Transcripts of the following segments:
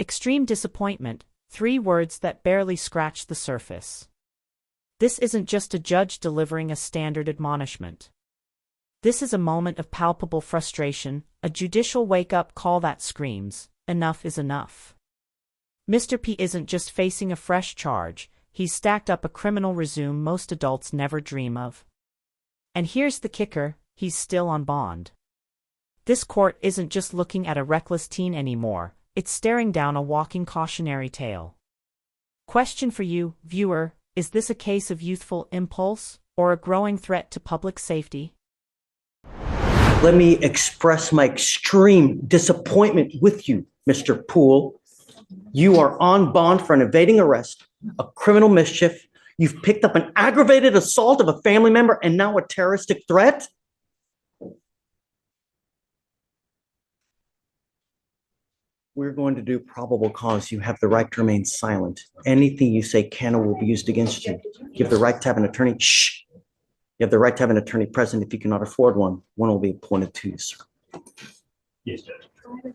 Extreme disappointment, 3 words that barely scratch the surface. This isn't just a judge delivering a standard admonishment. This is a moment of palpable frustration, a judicial wake-up call that screams, enough is enough. Mr. P isn't just facing a fresh charge, he's stacked up a criminal resume most adults never dream of. And here's the kicker, he's still on bond. This court isn't just looking at a reckless teen anymore, it's staring down a walking cautionary tale. Question for you, viewer, is this a case of youthful impulse, or a growing threat to public safety? Let me express my extreme disappointment with you, Mr. Poole. You are on bond for an evading arrest, a criminal mischief. You've picked up an aggravated assault of a family member and now a terroristic threat. We're going to do probable cause. You have the right to remain silent. Anything you say can or will be used against you. You have the right to have an attorney. Shh. You have the right to have an attorney present. If you cannot afford one, one will be appointed to you, sir. Yes, Judge.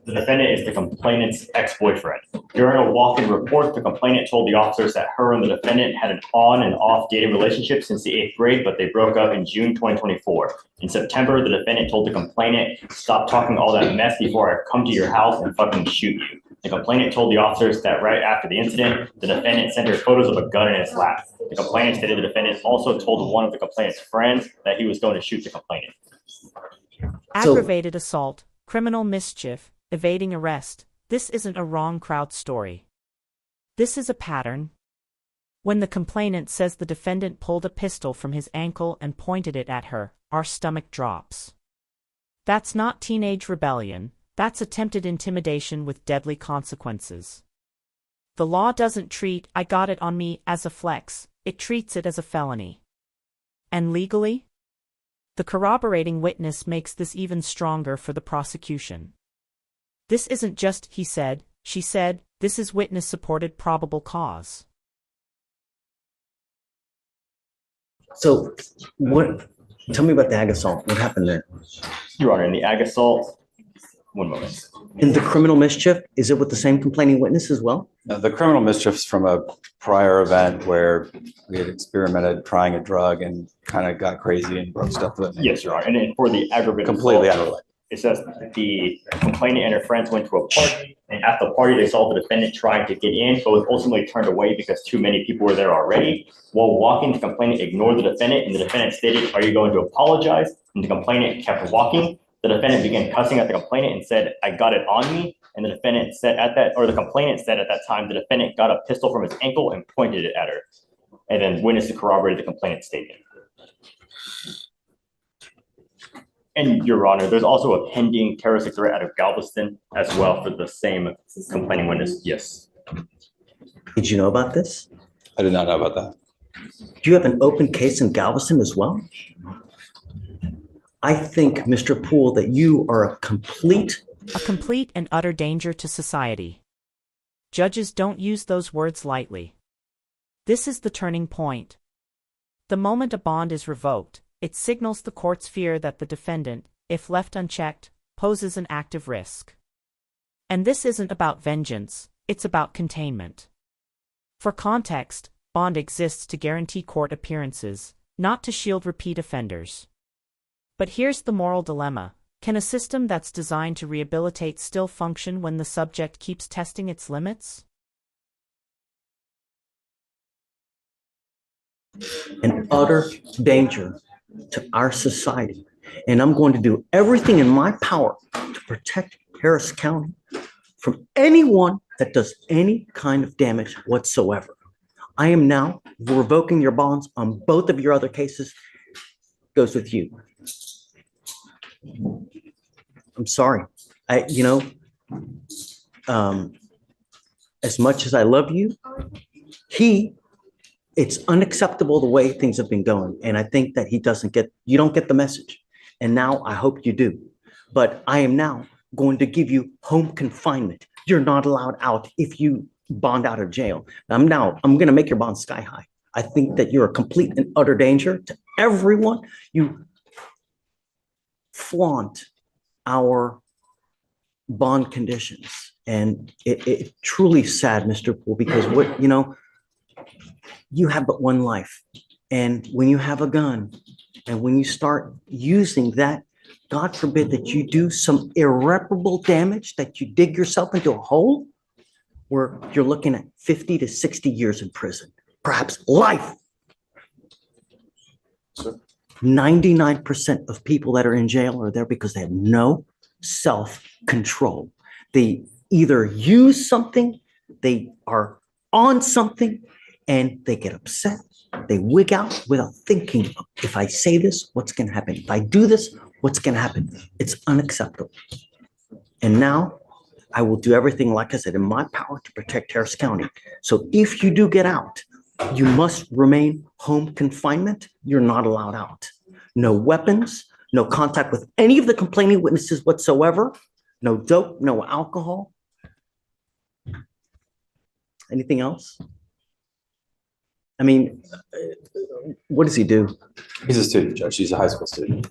The defendant is the complainant's ex-boyfriend. During a walk-in report, the complainant told the officers that her and the defendant had an on and off dating relationship since the 8th grade, but they broke up in June 2024. In September, the defendant told the complainant, "Stop talking all that mess before I come to your house and fucking shoot you." The complainant told the officers that right after the incident, the defendant sent her photos of a gun in his lap. The complainant stated the defendant also told one of the complainant's friends that he was going to shoot the complainant. Aggravated assault, criminal mischief, evading arrest. This isn't a wrong crowd story. This is a pattern. When the complainant says the defendant pulled a pistol from his ankle and pointed it at her, our stomach drops. That's not teenage rebellion, that's attempted intimidation with deadly consequences. The law doesn't treat "I got it on me" as a flex, it treats it as a felony. And legally? The corroborating witness makes this even stronger for the prosecution. This isn't just "he said, she said," this is witness-supported probable cause. So, tell me about the ag assault. What happened there? Your Honor, in the ag assault, one moment. In the criminal mischief, is it with the same complaining witness as well? The criminal mischief's from a prior event where we had experimented trying a drug and kind of got crazy and broke stuff with it. Yes, Your Honor. And then for the aggravated Completely assault, unrelated. it says the complainant and her friends went to a party, and at the party they saw the defendant trying to get in, but was ultimately turned away because too many people were there already. While walking, the complainant ignored the defendant, and the defendant stated, "Are you going to apologize?" And the complainant kept walking. The defendant began cussing at the complainant and said, "I got it on me." And the defendant said the complainant said at that time, the defendant got a pistol from his ankle and pointed it at her. And then witnesses corroborated the complainant's statement. And Your Honor, there's also a pending terroristic threat out of Galveston as well for the same complaining witness. Yes. Did you know about this? I did not know about that. Do you have an open case in Galveston as well? I think, Mr. Poole, that you are a complete and utter danger to society. Judges don't use those words lightly. This is the turning point. The moment a bond is revoked, it signals the court's fear that the defendant, if left unchecked, poses an active risk. And this isn't about vengeance, it's about containment. For context, bond exists to guarantee court appearances, not to shield repeat offenders. But here's the moral dilemma. Can a system that's designed to rehabilitate still function when the subject keeps testing its limits? an utter danger to our society. And I'm going to do everything in my power to protect Harris County from anyone that does any kind of damage whatsoever. I am now revoking your bonds on both of your other cases. Goes with you. I'm sorry. As much as I love you, it's unacceptable the way things have been going. And I think that you don't get the message. And now I hope you do. But I am now going to give you home confinement. You're not allowed out if you bond out of jail. I'm going to make your bond sky high. I think that you're a complete and utter danger to everyone. You flaunt our bond conditions. And it truly sad, Mr. Poole, because you have but one life. And when you have a gun and when you start using that, God forbid that you do some irreparable damage, that you dig yourself into a hole where you're looking at 50 to 60 years in prison, perhaps life. 99% of people that are in jail are there because they have no self-control. They either use something, they are on something, and they get upset. They wig out without thinking, if I say this, what's going to happen? If I do this, what's going to happen? It's unacceptable. And now I will do everything, like I said, in my power to protect Harris County. So if you do get out, you must remain home confinement. You're not allowed out. No weapons, no contact with any of the complaining witnesses whatsoever. No dope, no alcohol. Anything else? I mean, what does he do? He's a student, Judge. He's a high school student.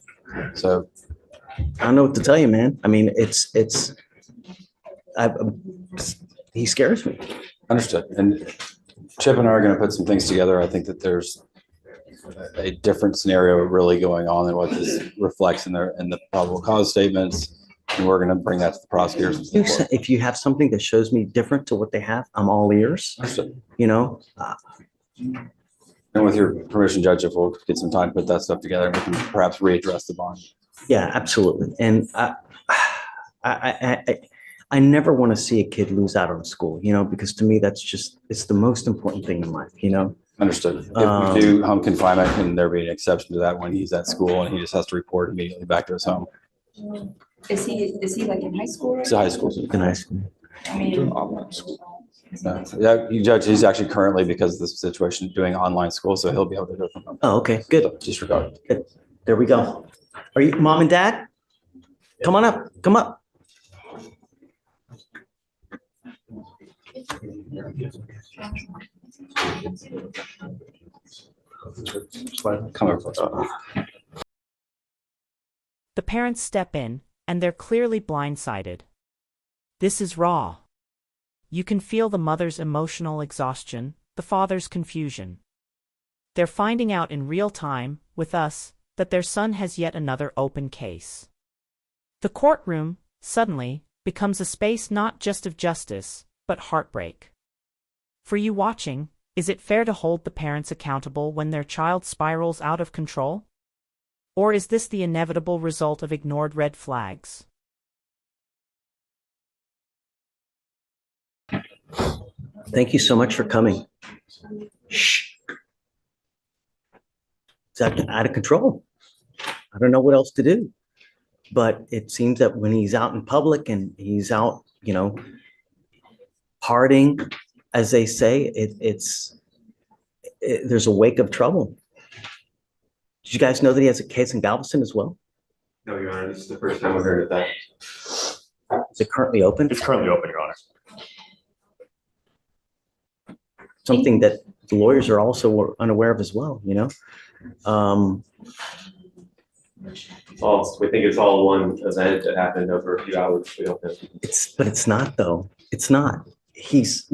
So I don't know what to tell you, man. I mean, he scares me. understood. And Chip and I are going to put some things together. I think that there's a different scenario really going on than what this reflects in the probable cause statements. And we're going to bring that to the prosecutors. If you have something that shows me different to what they have, I'm all ears. Understood. And with your permission, Judge, if we'll get some time to put that stuff together, we can perhaps readdress the bond. Yeah, absolutely. And I never want to see a kid lose out on school, because to me, it's the most important thing in life, Understood. If we do home confinement, can there be an exception to that when he's at school and he just has to report immediately back to his home? Is he like in high school? He's a high school student. In high school. I mean, Yeah, Judge, he's actually currently, because of the situation, doing online school, so he'll be able to do it from home. Oh, okay, good. So disregard. Good. There we go. Are you mom and dad? Come on up. Come up. Come over. The parents step in, and they're clearly blindsided. This is raw. You can feel the mother's emotional exhaustion, the father's confusion. They're finding out in real time, with us, that their son has yet another open case. The courtroom, suddenly, becomes a space not just of justice, but heartbreak. For you watching, is it fair to hold the parents accountable when their child spirals out of control? Or is this the inevitable result of ignored red flags? Thank you so much for coming. Shh. It's out of control. I don't know what else to do. But it seems that when he's out in public and he's out, partying, as they say, there's a wake of trouble. Did you guys know that he has a case in Galveston as well? No, Your Honor, this is the first time I've heard of that. Is it currently open? It's currently open, Your Honor. Something that the lawyers are also unaware of as well, We think it's all one event that happened over a few hours. We don't know. But it's not though. It's not. He's,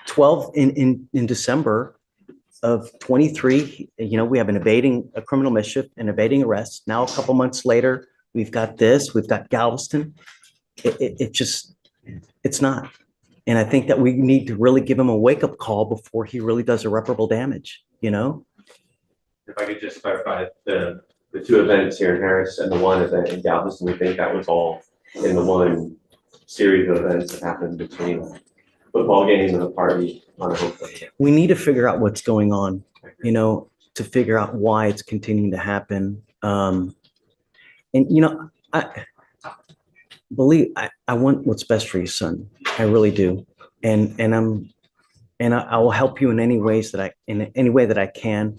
12 in December of 23, we have a criminal mischief and evading arrest. Now, a couple months later, we've got Galveston. It's not. And I think that we need to really give him a wake-up call before he really does irreparable damage, If I could just clarify, the two events here in Harris and the one event in Galveston, we think that was all in the one series of events that happened between football games and a party on a hotel. We need to figure out what's going on, to figure out why it's continuing to happen. I want what's best for your son. I really do. And I will help you in any way that I can.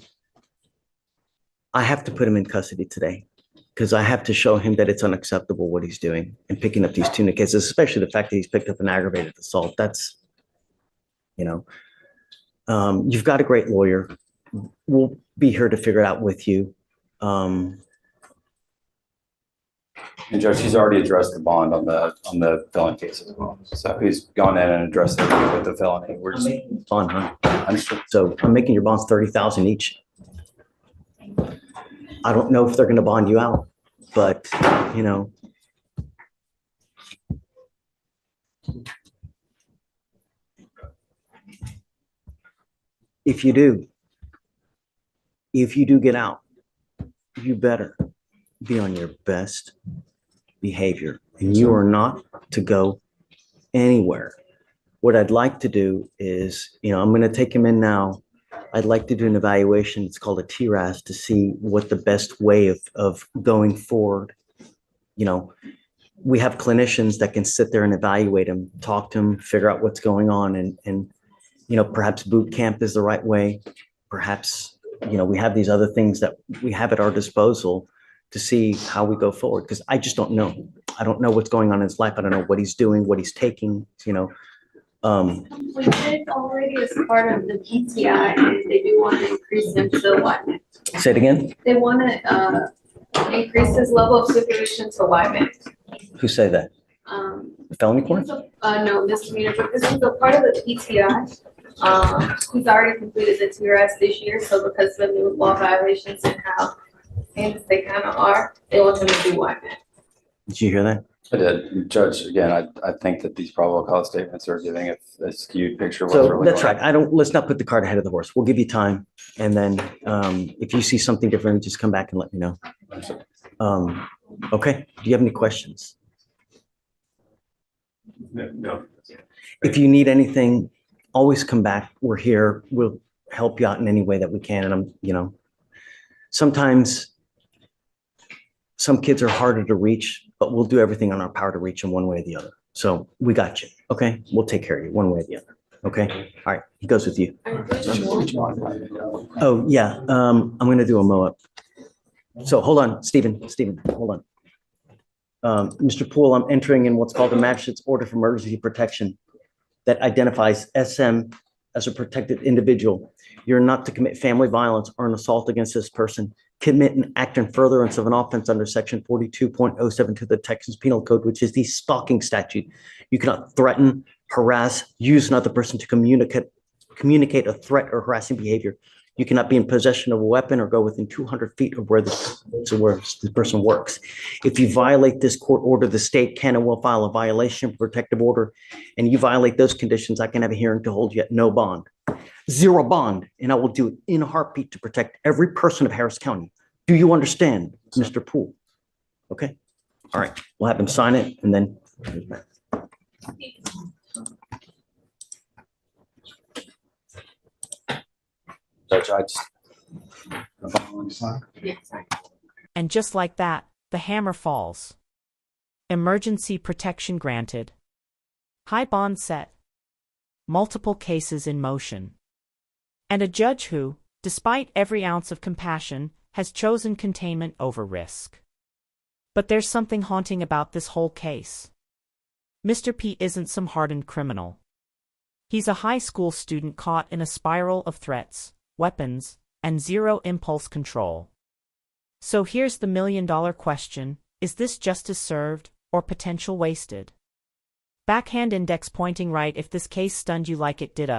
I have to put him in custody today because I have to show him that it's unacceptable what he's doing and picking up these two new cases, especially the fact that he's picked up an aggravated assault. That's, you've got a great lawyer. We'll be here to figure it out with you. And Judge, he's already addressed the bond on the felony case as well. So he's gone in and addressed it with the felony. We're just, Bond, huh? understood. So I'm making your bonds 30,000 each. I don't know if they're gonna bond you out, but, you know. If you do get out, you better be on your best behavior. And you are not to go anywhere. What I'd like to do is, I'm gonna take him in now. I'd like to do an evaluation. It's called a TRAS to see what the best way of going forward. We have clinicians that can sit there and evaluate him, talk to him, figure out what's going on, and perhaps boot camp is the right way. Perhaps, we have these other things that we have at our disposal to see how we go forward. Because I just don't know. I don't know what's going on in his life. I don't know what he's doing, what he's taking, We did already as part of the PTI, and they do want to increase him to what? Say it again. They want to increase his level of supervision to YMIC. Who say that? Felony court? No, misdemeanor, but this is a part of the PTI. He's already completed the TRS this year, so because of the new law violations and how things they kind of are, they want him to do YMIC. Did you hear that? I did. Judge, again, I think that these probable cause statements are giving a skewed picture of what's So really that's going right. Let's not put the cart ahead of the horse. We'll give you time. And then if you see something different, just come back and let me know. Okay. Do you have any questions? No. If you need anything, always come back. We're here. We'll help you out in any way that we can. And sometimes some kids are harder to reach, but we'll do everything on our power to reach them one way or the other. So we got you. Okay. We'll take care of you one way or the other. Okay. All right. He goes with you. Oh yeah. I'm going to do a mow up. So hold on, Stephen, hold on. Mr. Poole, I'm entering in what's called the magistrate's order for emergency protection that identifies SM as a protected individual. You're not to commit family violence or an assault against this person, commit an act in furtherance of an offense under section 42.072 of the Texas Penal Code, which is the stalking statute. You cannot threaten, harass, use another person to communicate a threat or harassing behavior. You cannot be in possession of a weapon or go within 200 feet of where the person works. If you violate this court order, the state can and will file a violation of protective order, and you violate those conditions, I can have a hearing to hold you at no bond. Zero bond, and I will do it in a heartbeat to protect every person of Harris County. Do you understand, Mr. Poole? Okay. All right. We'll have him sign it, and then. Judge, I just. And just like that, the hammer falls. Emergency protection granted. High bond set. Multiple cases in motion. And a judge who, despite every ounce of compassion, has chosen containment over risk. But there's something haunting about this whole case. Mr. P isn't some hardened criminal. He's a high school student caught in a spiral of threats, weapons, and zero impulse control. So here's the million-dollar question: is this justice served, or potential wasted? Backhand index pointing right if this case stunned you like it did us.